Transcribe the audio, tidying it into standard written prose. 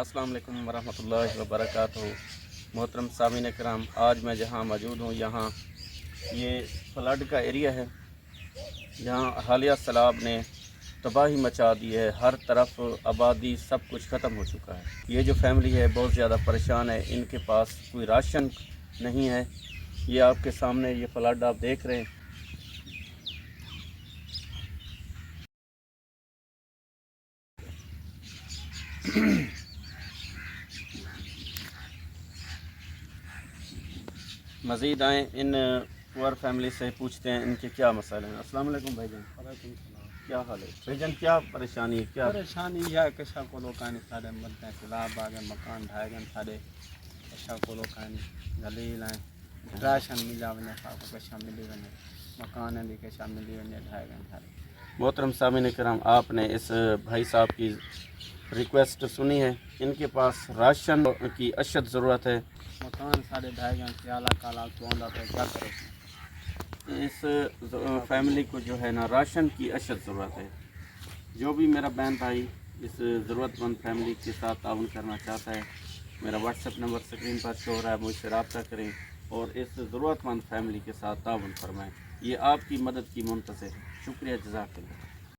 السلام علیکم ورحمۃ اللہ وبرکاتہ۔ محترم سامعین کرام، آج میں جہاں موجود ہوں یہاں یہ فلڈ کا ایریا ہے جہاں حالیہ سیلاب نے تباہی مچا دی ہے۔ ہر طرف آبادی سب کچھ ختم ہو چکا ہے۔ یہ جو فیملی ہے بہت زیادہ پریشان ہے، ان کے پاس کوئی راشن نہیں ہے۔ یہ آپ کے سامنے یہ فلڈ آپ دیکھ رہے ہیں۔ مزید آئیں ان پور فیملی سے پوچھتے ہیں ان کے کیا مسائل ہیں۔ السلام علیکم بھائی جان، وعلیکم السلام۔ کیا حال ہے بھائی جان؟ کیا پریشانی ہے؟ کیا پریشانی یہ ہے کہ کشا کو لوکان سارے ملتے ہیں، سیلاب آ گئے، مکان ڈھائے گئے سارے، کشا کو لوکان دلیل ہیں، راشن ملا بنے کو کشا ملی بنے، مکان بھی کشا ملی بنے ڈھائے گئے سارے۔ محترم سامعین کرام، آپ نے اس بھائی صاحب کی ریکویسٹ سنی ہے۔ ان کے پاس راشن کی اشد ضرورت ہے۔ مکان سارے ڈھائے گئے، سیالہ کالا چوندا تو کیا کرے۔ اس فیملی کو جو ہے نا راشن کی اشد ضرورت ہے۔ جو بھی میرا بہن بھائی اس ضرورت مند فیملی کے ساتھ تعاون کرنا چاہتا ہے، میرا واٹس ایپ نمبر اسکرین پر شو ہو رہا ہے، مجھ سے رابطہ کریں اور اس ضرورت مند فیملی کے ساتھ تعاون فرمائیں۔ یہ آپ کی مدد کی منتظر ہے۔ شکریہ، جزاک اللہ۔